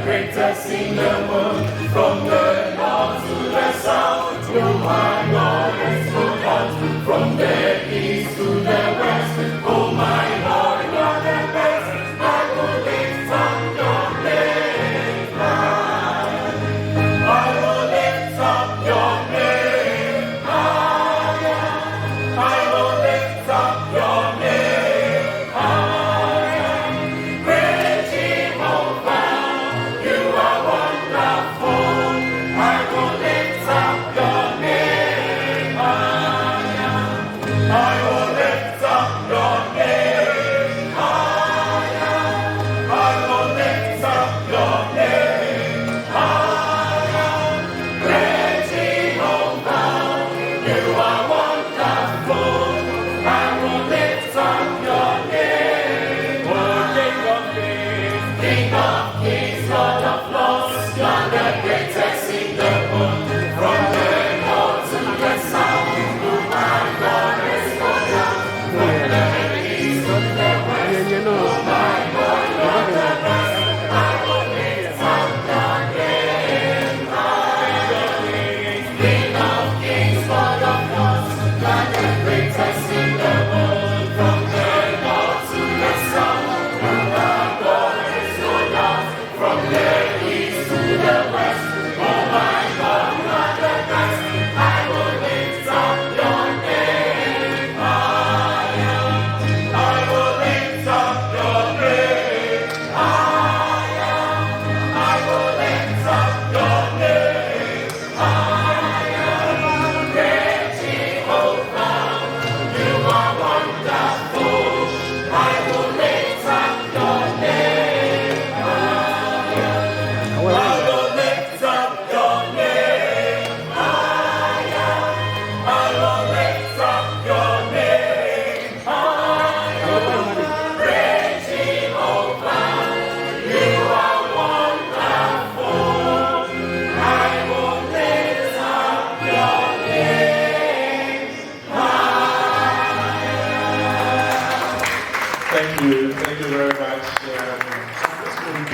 greatest in the world. From the north to the south, you are glorious to God. From the east to the west, oh my Lord, you're the best. I will lift up your name high. I will lift up your name higher. I will lift up your name higher. Great Jehovah, you are wonderful. I will lift up your name.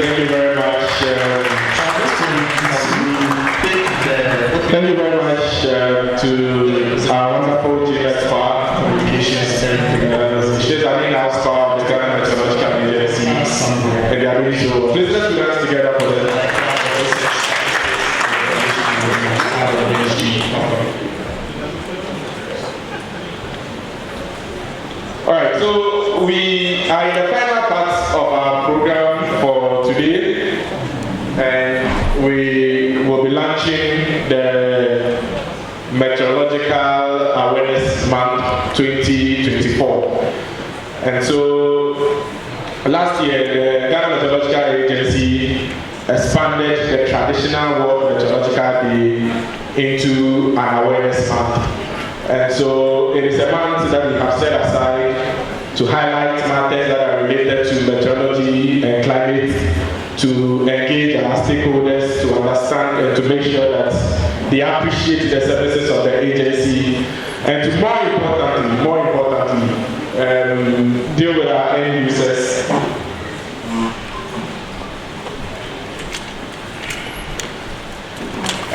Thank you very much. Thank you very much to our wonderful GMS Park Communications. She's an in-house part of the Ghana Meteorological Agency, and they are really so. Please let's put us together for them. All right, so we are in the final part of our program for today, and we will be launching the Meteorological Awareness Month 2024. And so last year, the Ghana Meteorological Agency expanded the traditional World Meteorological Day into an awareness month. And so it is a month that we have set aside to highlight matters that are related to meteorology and climate, to engage our stakeholders, to understand and to make sure that they appreciate the services of the agency, and to more importantly, deal with our end users.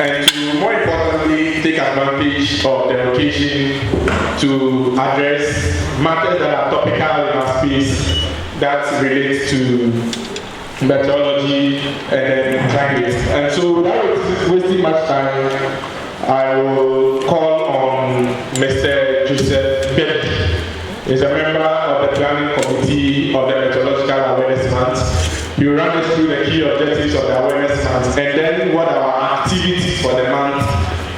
And to more importantly, take advantage of the occasion to address matters that are topical in our space that relate to meteorology and climate. And so without wasting much time, I will call on Mr. Joseph Bell. He's a member of the planning committee of the Meteorological Awareness Month. He will run us through the key objectives of the awareness month and then what our activities for the month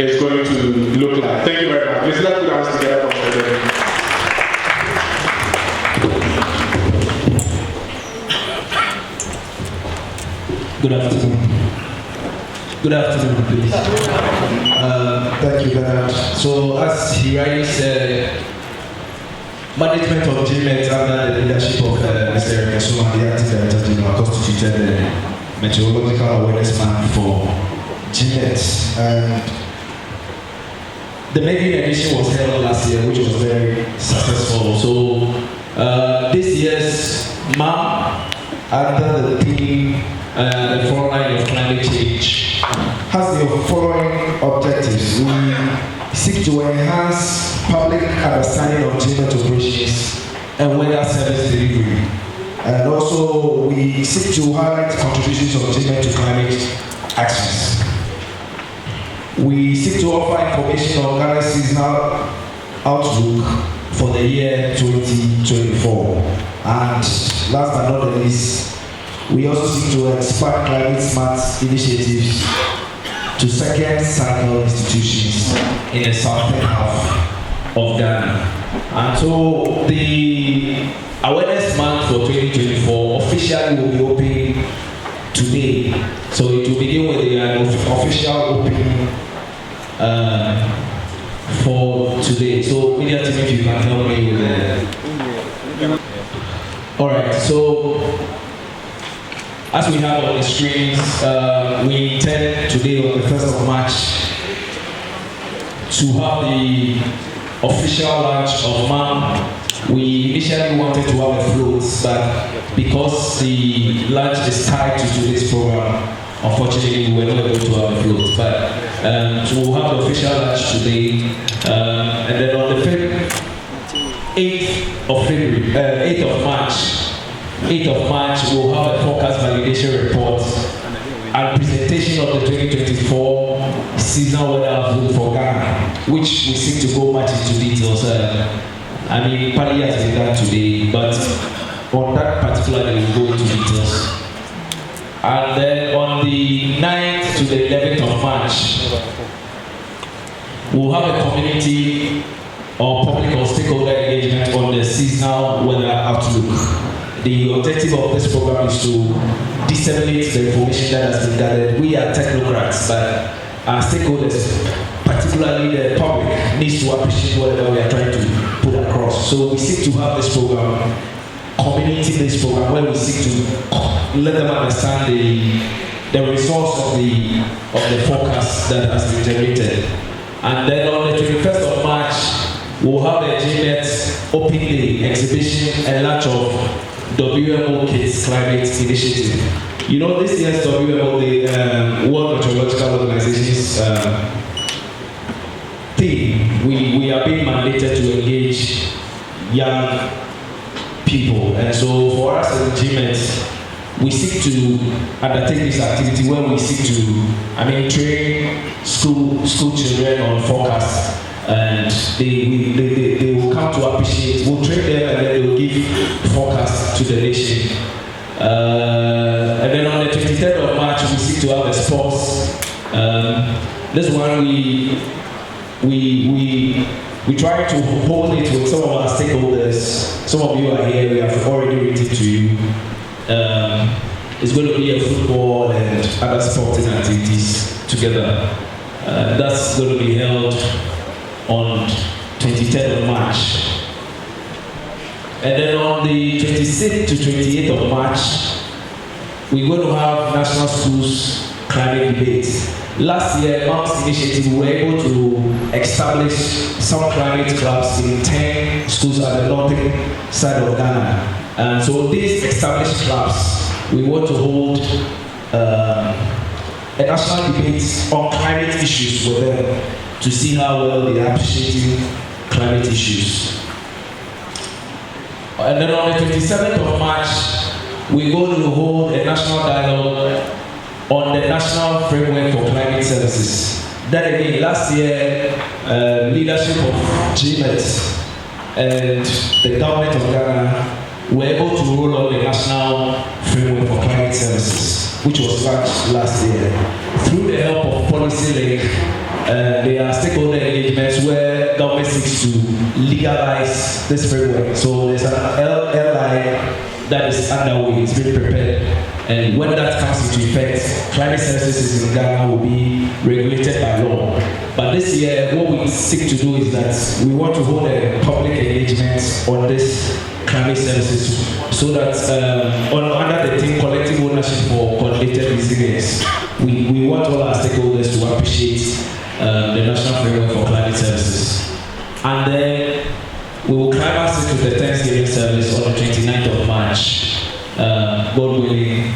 is going to look like. Thank you very much. Please let's put our hands together for the day. Good afternoon. Good afternoon, please. Thank you, Bernard. So, as he rightly said, management of GMET under the leadership of Mr. Kesuma, the acting director general, constituted the Meteorological Awareness Month for GMET. And the maiden edition was held last year, which was very successful. So, this year's MAM, under the theme the front line of climate change, has the following objectives. We seek to enhance public understanding of GMET operations and weather service delivery. And also, we seek to highlight contributions of GMET to climate actions. We seek to offer information on Ghana's seasonal outlook for the year 2024. And last but not least, we also seek to expand climate smart initiatives to second cycle institutions in the southern half of Ghana. And so the Awareness Month for 2024 officially will be open today. So it will begin with the official opening for today. So media team, if you can help me with that. Alright, so as we have on the screens, we intend today on the 1st of March to have the official launch of MAM. We initially wanted to have a float, but because the launch is tied to today's program, unfortunately we were not able to have a float. But so we'll have the official launch today, and then on the 8th of March, we'll have a forecast validation report and presentation of the 2024 seasonal weather outlook for Ghana, which we seek to go much into details. Partly has been done today, but on that particular day we'll go into details. And then on the 9th to the 11th of March, we'll have a community or public or stakeholder engagement on the seasonal weather outlook. The objective of this program is to disseminate the information that has been gathered. We are technocrats, but our stakeholders, particularly the public, needs to appreciate whatever we are trying to put across. So we seek to have this program, community-based program, where we seek to let them understand the results of the forecast that has been generated. And then on the 21st of March, we'll have the GMET Open Day exhibition and launch of WMO Kids Climate Initiative. This year's topic about the World Meteorological Organization's theme, we are being mandated to engage young people. And so for us as a GMET, we seek to undertake this activity where we seek to, train school children on forecast. And they will come to appreciate, we'll train them and then they will give forecast to the nation. And then on the 23rd of March, we seek to have a sports. This one we try to hold it with some of our stakeholders. Some of you are here, we have already written to you. It's going to be a football and other sporting activities together. That's going to be held on 23rd of March. And then on the 26th to 28th of March, we're going to have National Schools Climate Debate. Last year, Mark's initiative, we were able to establish some climate clubs in 10 schools at the northern side of Ghana. And so these established clubs, we want to hold a national debate on climate issues with them to see how well they are appreciating climate issues. And then on the 27th of March, we're going to hold a national dialogue on the National Framework for Climate Services. That again, last year, leadership of GMET and the government of Ghana were able to roll out the National Framework for Climate Services, which was launched last year. Through the help of Policy Link, there are stakeholder engagements where government seeks to legalize this framework. So there's an LI that is underway, it's being prepared. And when that comes into effect, climate services in Ghana will be regulated by law. But this year, what we seek to do is that we want to hold a public engagement on this climate services so that under the theme collective ownership for coordinated resilience, we want all our stakeholders to appreciate the National Framework for Climate Services. And then we will climax it with the Thanksgiving service on the 29th of March. God willing,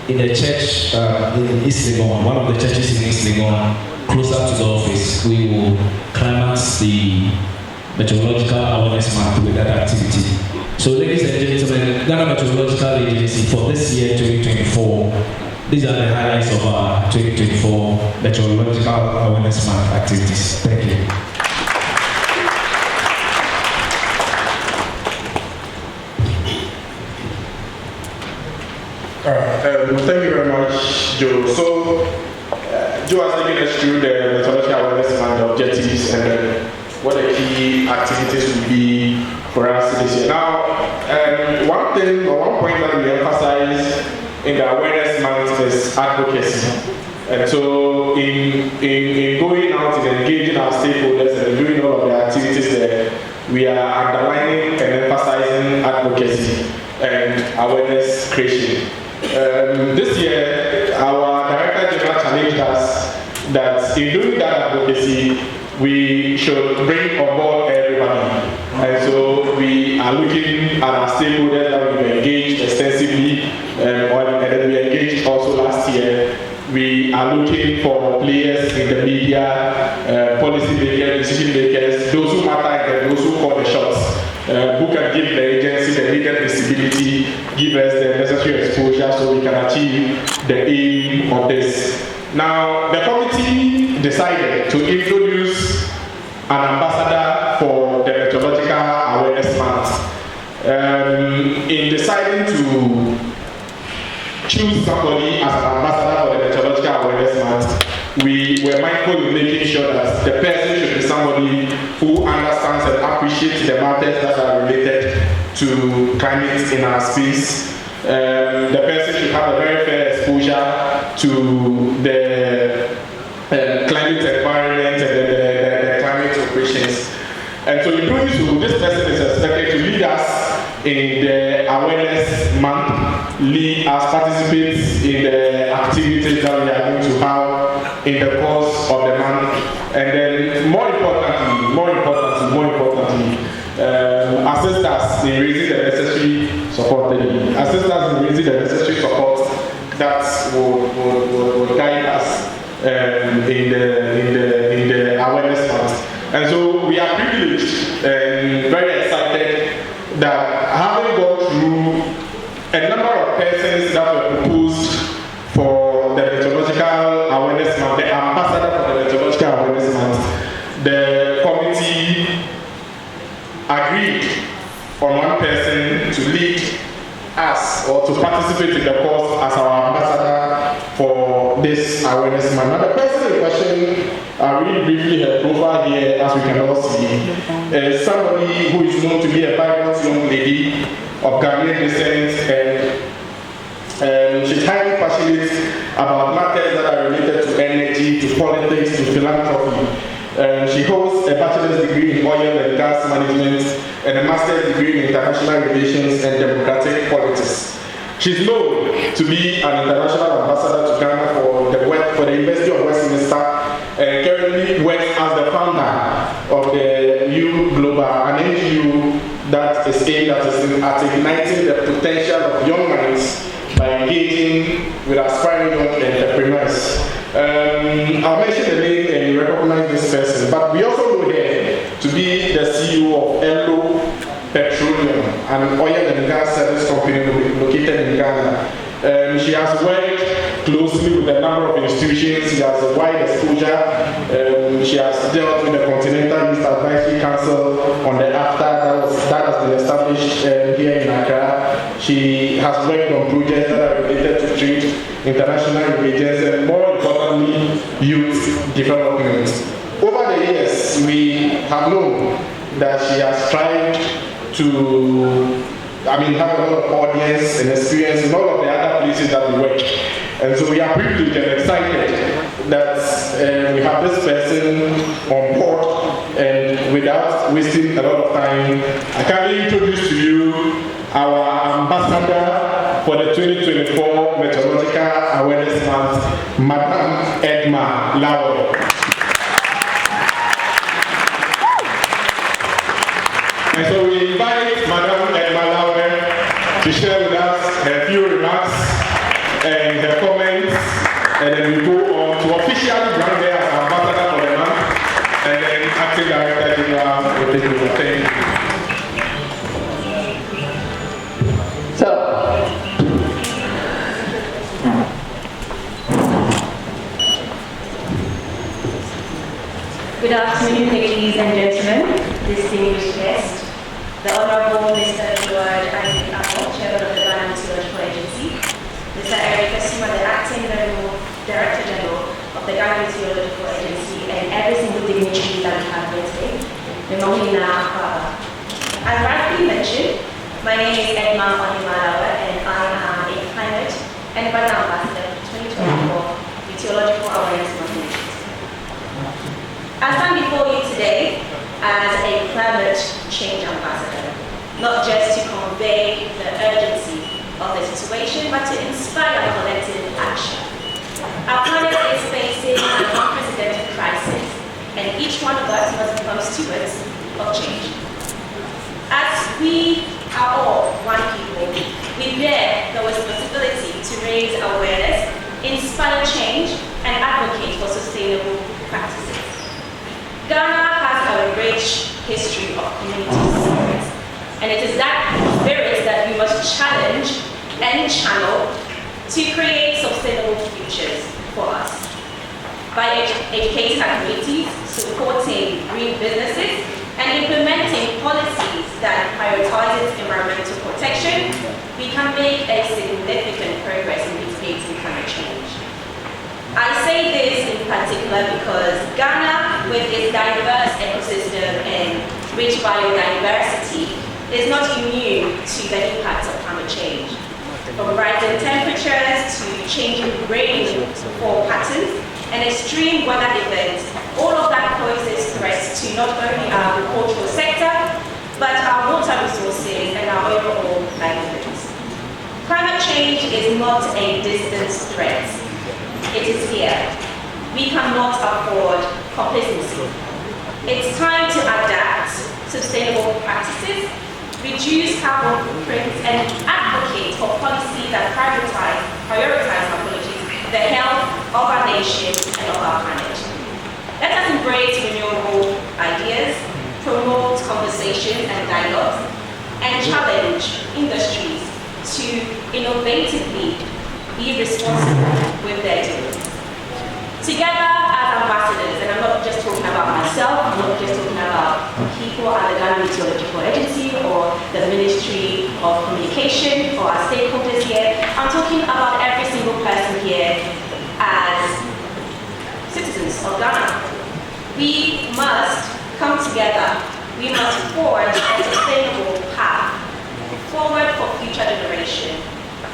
in the church in East Legon, one of the churches in East Legon, closer to the office, we will climax the Meteorological Awareness Month with that activity. So ladies and gentlemen, Ghana Meteorological Agency for this year 2024, these are the highlights of our 2024 Meteorological Awareness Month activities. Thank you. Thank you very much, Joe. So, Joe has taken us through the Meteorological Awareness Month objectives and what the key activities will be for us this year. Now, one point that we emphasize in the Awareness Month is advocacy. And so, in going out and engaging our stakeholders and doing all of the activities there, we are underlining and emphasizing advocacy and awareness creation. This year, our Director General challenged us that in doing that advocacy, we should bring on board everybody. And so we are looking at our stakeholders that we engaged extensively, and then we engaged also last year. We are looking for players in the media, policy makers, decision makers, those who matter and those who call the shots. Who can give the agency the needed visibility, give us the necessary exposure so we can achieve the aim of this. Now, the committee decided to introduce an ambassador for the Meteorological Awareness Month. In deciding to choose somebody as an ambassador for the Meteorological Awareness Month, we were mindful in making sure that the person should be somebody who understands and appreciates the matters that are related to climate in our space. The person should have a very fair exposure to the climate environment and the climate operations. And so in doing so, this person is expected to lead us in the Awareness Month, lead as participants in the activities that we are going to have in the course of the month. And then more importantly, assist us in raising the necessary support, that will guide us in the awareness month. And so we are privileged and very excited that having gone through a number of persons that were proposed for the Meteorological Awareness Month, the ambassador for the Meteorological Awareness Month, the committee agreed on one person to lead us or to participate in the course as our ambassador for this awareness month. Now the person in question, I really briefly her profile here, as we can all see, is somebody who is known to be a vibrant young lady of Ghanaian descent, and she's highly passionate about matters that are related to energy, to politics, to philanthropy. She holds a bachelor's degree in oil and gas management and a master's degree in international relations and democratic politics. She's known to be an international ambassador to Ghana for the University of Westminster, and currently works as the founder of the U Global, an NGO that is aimed at igniting the potential of young minds by engaging with aspiring young entrepreneurs. I'll mention the name and you recognize this person, but we also know her to be the CEO of Elo Petroleum, an oil and gas service company located in Ghana. She has worked closely with a number of institutions. She has a wide exposure. She has dealt with the Continental Youth Advisory Council on the AFTA that has been established here in Accra. She has worked on projects that are related to trade, international relations, and more importantly, youth development. Over the years, we have known that she has tried to have a lot of audience and experience in all of the other places that we work. And so we are privileged and excited that we have this person on board, and without wasting a lot of time, I kindly introduce to you our ambassador for the 2024 Meteorological Awareness Month, Madam Edma Laure. And so we invite Madam Edma Laure to share with us her few remarks and her comments, and then we go on to officially brand her as ambassador for the month, and then acting director general will take over. Thank you. Good afternoon, ladies and gentlemen, distinguished guests, the Honorable Mr. Edward Isaac Apple, Chairman of the Ghana Meteorological Agency, Mr. Eric Esima, the Acting Director General of the Ghana Meteorological Agency, and every single dignitary that we have here today, as rightly mentioned, my name is Edma Laure, and I am a climate and weather ambassador for 2024 Meteorological Awareness Month. I stand before you today as a climate change ambassador, not just to convey the urgency of the situation, but to inspire collective action. Our planet is facing an unprecedented crisis, and each one of us must become stewards of change. As we are all one people, we bear the responsibility to raise awareness, inspire change, and advocate for sustainable practices. Ghana has a rich history of community spirit, and it is that spirit that we must challenge and channel to create sustainable futures for us. By educating our communities, supporting green businesses, and implementing policies that prioritize environmental protection, we can make a significant progress in mitigating climate change. I say this in particular because Ghana, with its diverse ecosystem and rich biodiversity, is not immune to the impacts of climate change. From rising temperatures to changing rainfall patterns and extreme weather events, all of that poses threats to not only our agricultural sector, but our water resources and our overall livelihoods. Climate change is not a distant threat. It is here. We cannot afford complacency. It's time to adapt, to sustainable practices, reduce carbon footprints, and advocate for policies that prioritize the health of our nation and of our planet. Let us embrace renewable ideas, promote conversation and dialogue, and challenge industries to innovatively be responsible with their dealings. Together as ambassadors, and I'm not just talking about myself, I'm not just talking about people at the Ghana Meteorological Agency or the Ministry of Communication or our stakeholders here, I'm talking about every single person here as citizens of Ghana. We must come together. We must forge a sustainable path forward for future generations.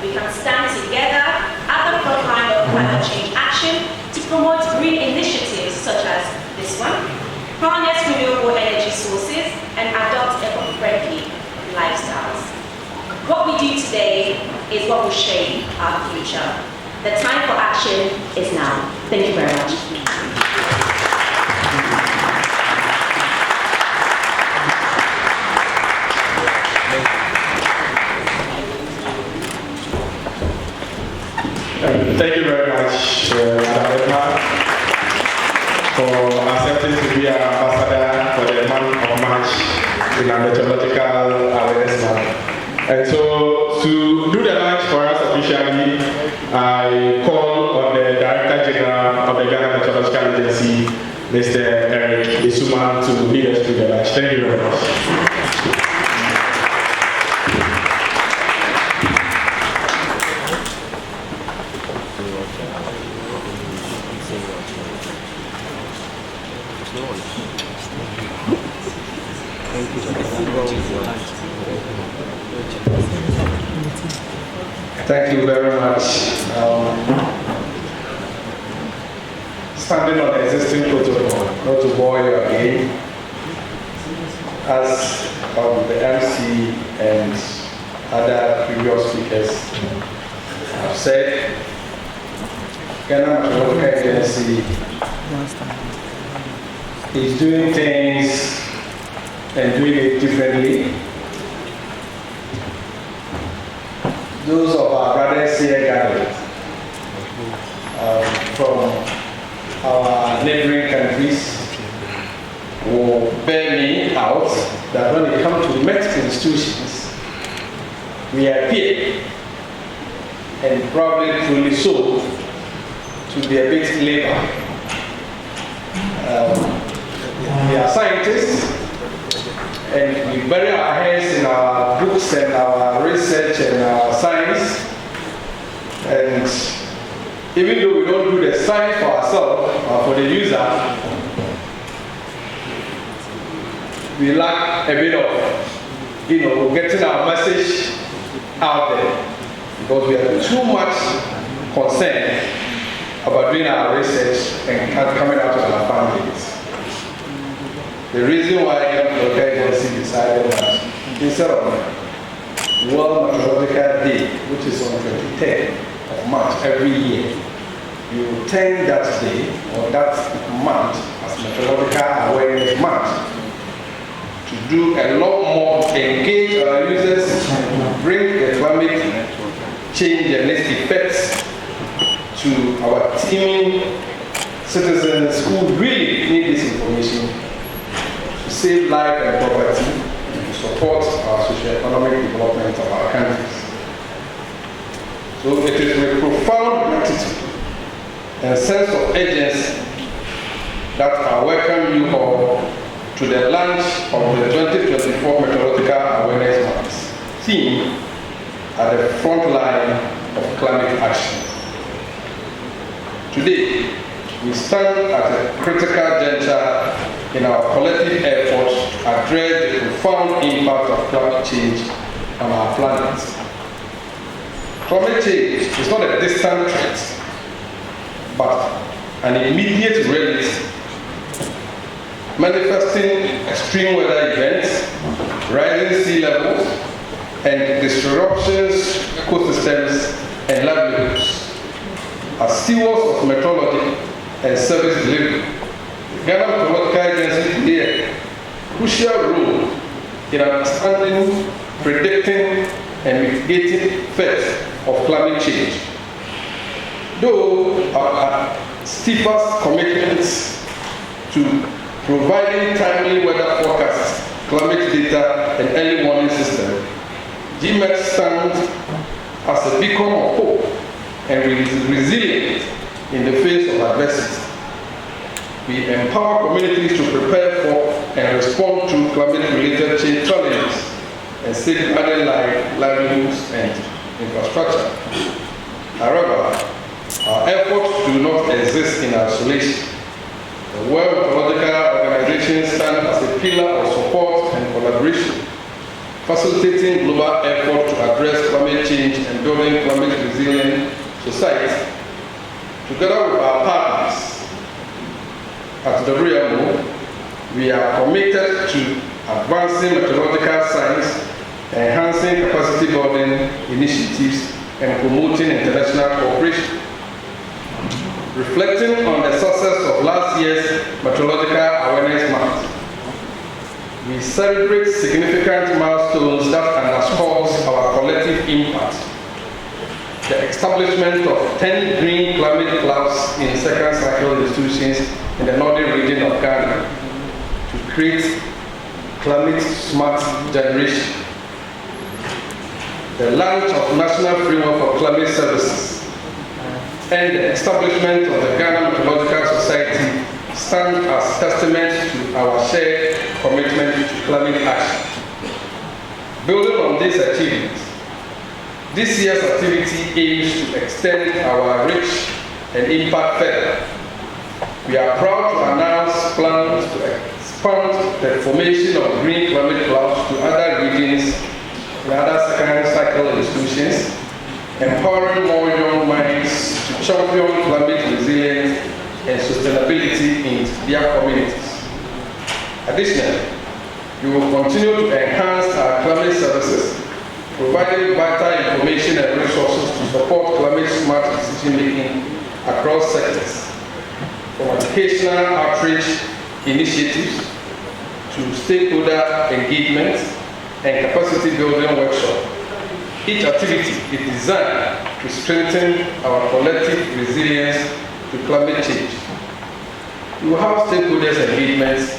We can stand together at the front line of climate change action to promote green initiatives such as this one, harness renewable energy sources, and adopt eco-friendly lifestyles. What we do today is what will shape our future. The time for action is now. Thank you very much. Thank you very much, Madam for accepting to be our ambassador for the month of March in our Meteorological Awareness Month. And so, to do the launch for us officially, I call on the Director General of the Ghana Meteorological Agency, Mr. Eric Isuman, to lead us through the launch. Thank you very much. Thank you very much. Standing on the existing protocol, not to bore you again, as the MC and other previous speakers have said, Ghana Meteorological Agency is doing things and doing it differently. Those of our brothers here gathered from our neighboring countries will bear me out that when it comes to met institutions, we appear, and probably truly so, to be a bit labor. We are scientists, and we bury our heads in our books and our research and our science. And even though we don't do the science for ourselves or for the user, we lack a bit of, getting our message out there, because we are too much concerned about doing our research and coming out of our families. The reason why the Meteorological Agency decided that instead of World Meteorological Day, which is on 23rd of March every year, you will turn that day or that month as Meteorological Awareness Month to do a lot more, engage our users, bring the climate change and its effects to our teeming citizens who really need this information to save life and property and to support our socio-economic development of our countries. So it is with profound gratitude and sense of urgency that I welcome you all to the launch of the 2024 Meteorological Awareness Month theme at the front line of climate action. Today, we stand at a critical juncture in our collective efforts to address the profound impact of climate change on our planet. Climate change is not a distant threat, but an immediate reality, manifesting extreme weather events, rising sea levels, and disruptions to ecosystems and livelihoods. As stewards of meteorology and service delivery, the Ghana Meteorological Agency here crucial role in understanding, predicting, and mitigating effects of climate change. Though our steepest commitments to providing timely weather forecasts, climate data, and early warning system, GMET stands as a beacon of hope and resilient in the face of adversity. We empower communities to prepare for and respond to climate-related change challenges and safeguarding livelihoods and infrastructure. However, our efforts do not exist in isolation. The World Meteorological Organization stands as a pillar of support and collaboration, facilitating global effort to address climate change and building climate-resilient society. Together with our partners at WMO, we are committed to advancing meteorological science, enhancing capacity building initiatives, and promoting international cooperation. Reflecting on the success of last year's Meteorological Awareness Month, we celebrate significant milestones that underscores our collective impact. The establishment of 10 green climate clubs in second cycle institutions in the northern region of Ghana to create climate smart generation. The launch of National Framework for Climate Services and the establishment of the Ghana Meteorological Society stand as testament to our shared commitment to climate action. Building on these achievements, this year's activity aims to extend our reach and impact further. We are proud to announce plans to expand the formation of green climate clubs to other regions and other second cycle institutions, empowering more young minds to champion climate resilience and sustainability in their communities. Additionally, we will continue to enhance our climate services, providing vital information and resources to support climate smart decision-making across sectors, from educational outreach initiatives to stakeholder engagement and capacity building workshops. Each activity is designed to strengthen our collective resilience to climate change. We will have stakeholders engagements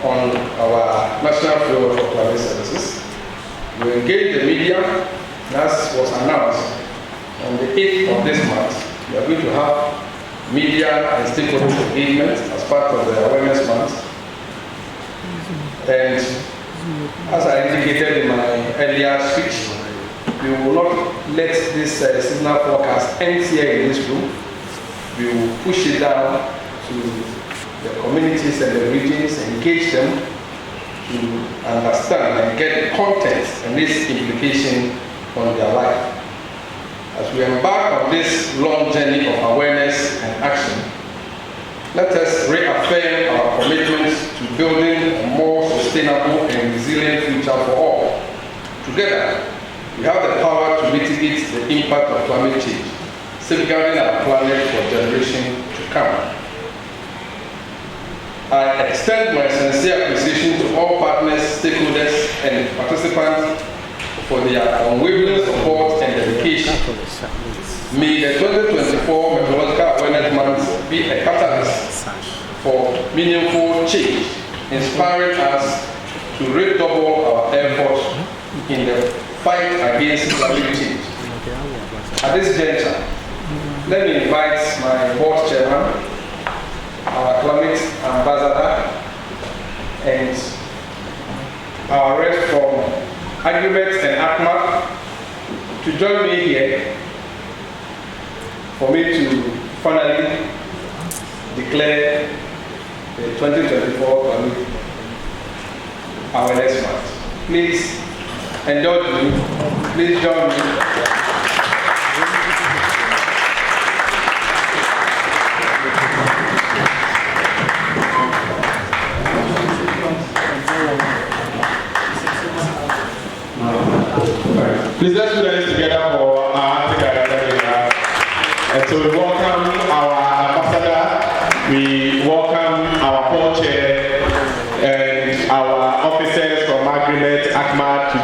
on our National Framework for Climate Services. We will engage the media, as was announced on the 8th of this month. We are going to have media and stakeholder engagement as part of the Awareness Month. And as I indicated in my earlier speech, we will not let this seasonal forecast end here in this room. We will push it down to the communities and the regions, engage them to understand and get the content and its implication on their life. As we embark on this long journey of awareness and action, let us reaffirm our commitment to building a more sustainable and resilient future for all. Together, we have the power to mitigate the impact of climate change, safeguarding our planet for generations to come. I extend my sincere appreciation to all partners, stakeholders, and participants for their unwavering support and dedication. May the 2024 Meteorological Awareness Month be a catalyst for meaningful change, inspiring us to redouble our efforts in the fight against climate change. At this juncture, let me invite my board chairman, our climate ambassador, and our rep from Agreement and ACMA to join me here for me to finally declare the 2024 Climate Awareness Month. Please indulge me. Please join me. Please let's put this together for our and so we welcome our ambassador, we welcome our co-chair and our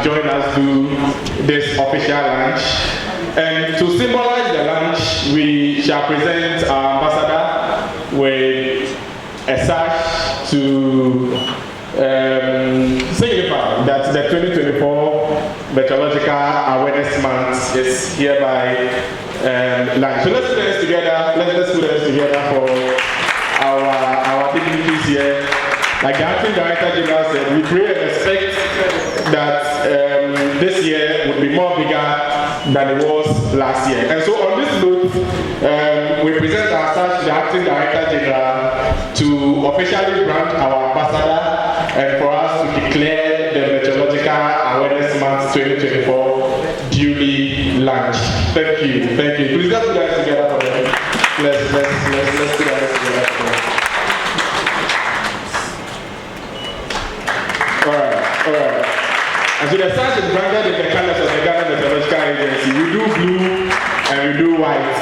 to join us do this official lunch. And to symbolize the lunch, we shall present our ambassador with a sash to signify that the 2024 Meteorological Awareness Month is hereby launched. So let's put this together. Let's put this together for our dignitaries here. Like the acting director general said, we pray and expect that this year would be more bigger than it was last year. And so on this note, we present ourselves to the acting director general to officially grant our ambassador and for us to declare the Meteorological Awareness Month 2024 duly launched. Thank you. Thank you. Please let's put that together for them. Let's put that together for them. Alright. And so the sash is branded in the colors of the Ghana Meteorological Agency. We do blue and we do white.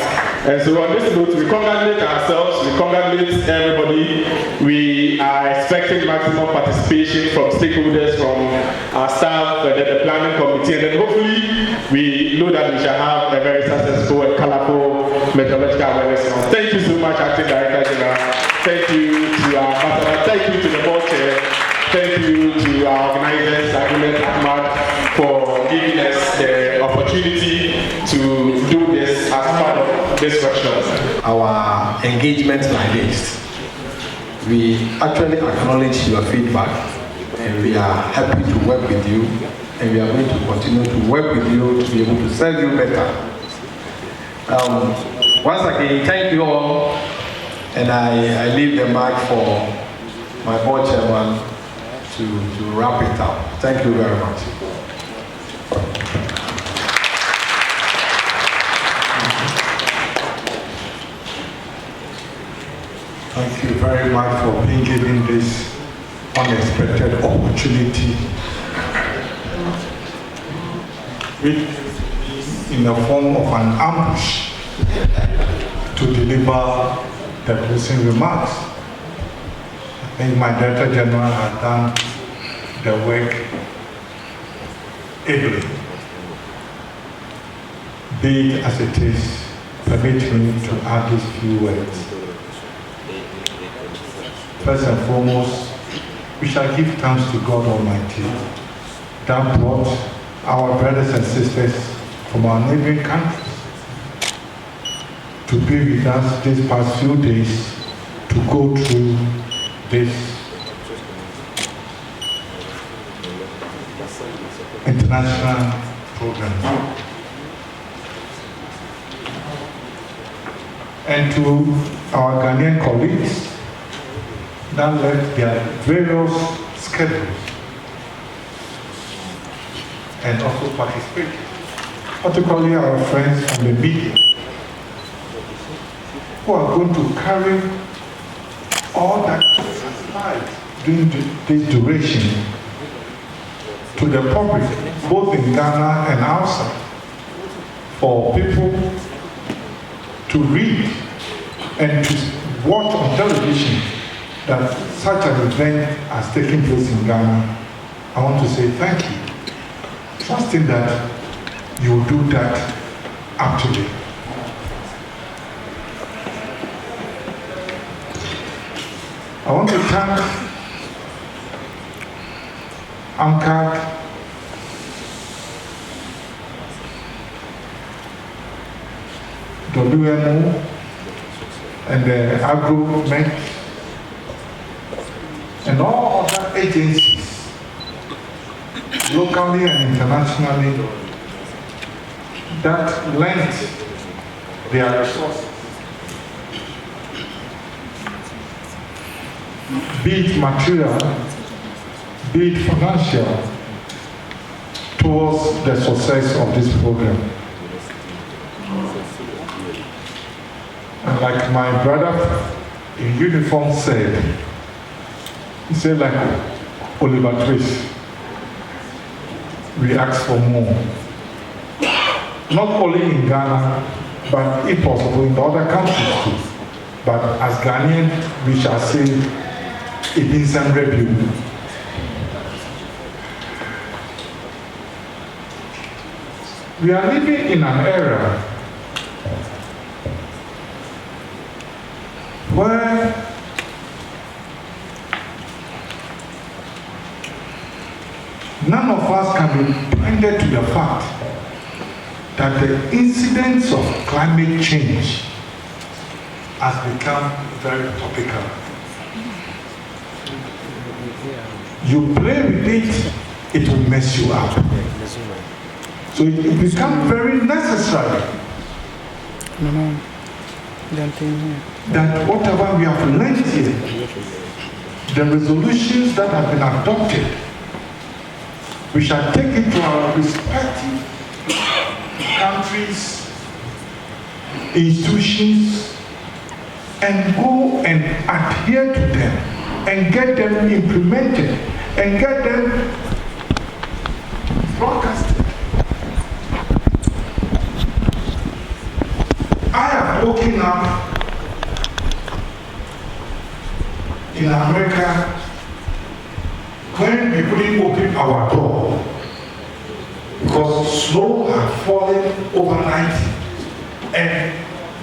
And so on this note, we congratulate ourselves, we congratulate everybody. We are expecting maximum participation from stakeholders, from our staff, and the planning committee, and then hopefully we know that we shall have a very successful and colorful meteorological awareness. Thank you so much, Acting Director General. Thank you to our ambassador. Thank you to the board chair. Thank you to our organizers, Agreement Ahmad, for giving us the opportunity to do this as part of this workshop. Our engagement like this, we actually acknowledge your feedback and we are happy to work with you and we are going to continue to work with you to be able to serve you better. Once again, thank you all, and I leave the mic for my board chairman to wrap it up. Thank you very much. Thank you very much for being given this unexpected opportunity, which in the form of an ambush to deliver the closing remarks. I think my Director General has done the work ably. Be it as it is, permit me to add these few words. First and foremost, we shall give thanks to God Almighty that brought our brothers and sisters from our neighboring countries to be with us these past few days to go through this international program. And to our Ghanaian colleagues that left their various schedules and also participated, particularly our friends from the media who are going to carry all that slides during this duration to the public, both in Ghana and outside, for people to read and to watch on television that such an event has taken place in Ghana. I want to say thank you, trusting that you will do that up to date. I want to thank AMCAD, WMO, and the Agro-Met, and all other agencies, locally and internationally, that lent their resources, be it material, be it financial, towards the success of this program. And like my brother in uniform said, he said, like Oliver Twist, we ask for more. Not only in Ghana, but if possible in the other countries too. But as Ghanaian, we shall say it is some review. We are living in an era where none of us can be pointed to the fact that the incidence of climate change has become very topical. You play with it, it will mess you up. So it becomes very necessary that whatever we have learned here, the resolutions that have been adopted, we shall take it to our respective countries, institutions, and go and adhere to them and get them implemented and get them broadcasted. I have woken up in America when we couldn't open our door because snow had fallen overnight, and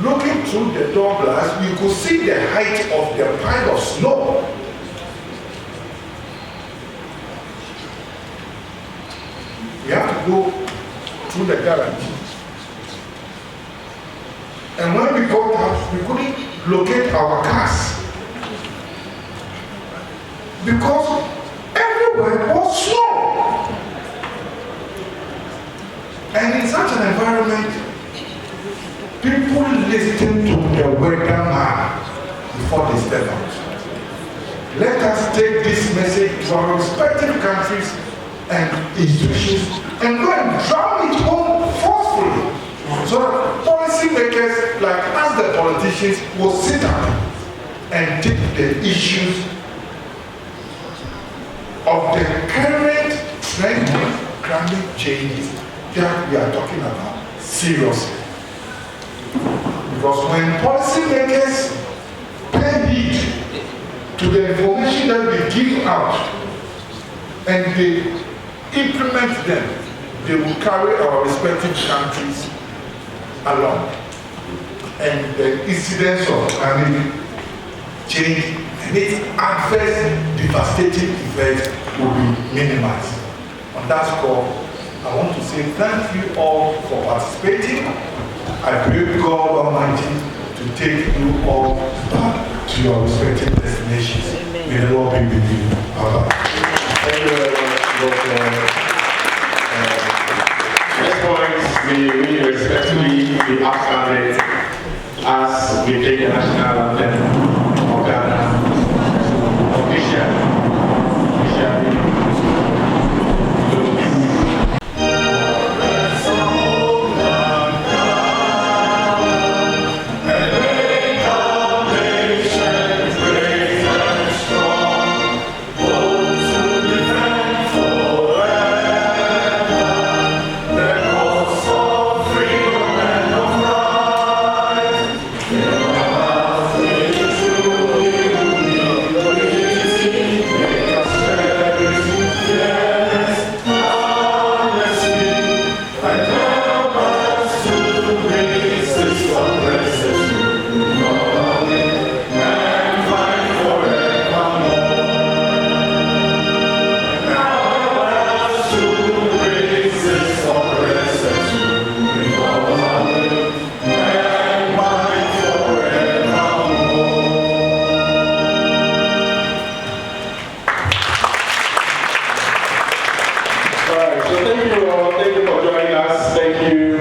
looking through the door glass we could see the height of the pile of snow. We have to go through the garage, and when we got out we couldn't locate our cars because everywhere was snow. And in such an environment, people listen to the weatherman before they step out. Let us take this message to our respective countries and institutions and go and drown it home forcefully, so that policy makers like us, the politicians, will sit up and take the issues of the current trending climate changes that we are talking about seriously. Because when policymakers pay heed to the information that we give out and they implement them, they will carry our respective countries along. And the incidence of climate change and its adverse devastating effects will be minimized. On that score, I want to say thank you all for participating. I pray God Almighty to take you all back to your respective destinations. May the Lord be with you. Bye-bye. Thank you very much, Dr. Next point, we respectfully be asked as we take the national anthem of Ghana officially. Thank you for joining us. Thank you.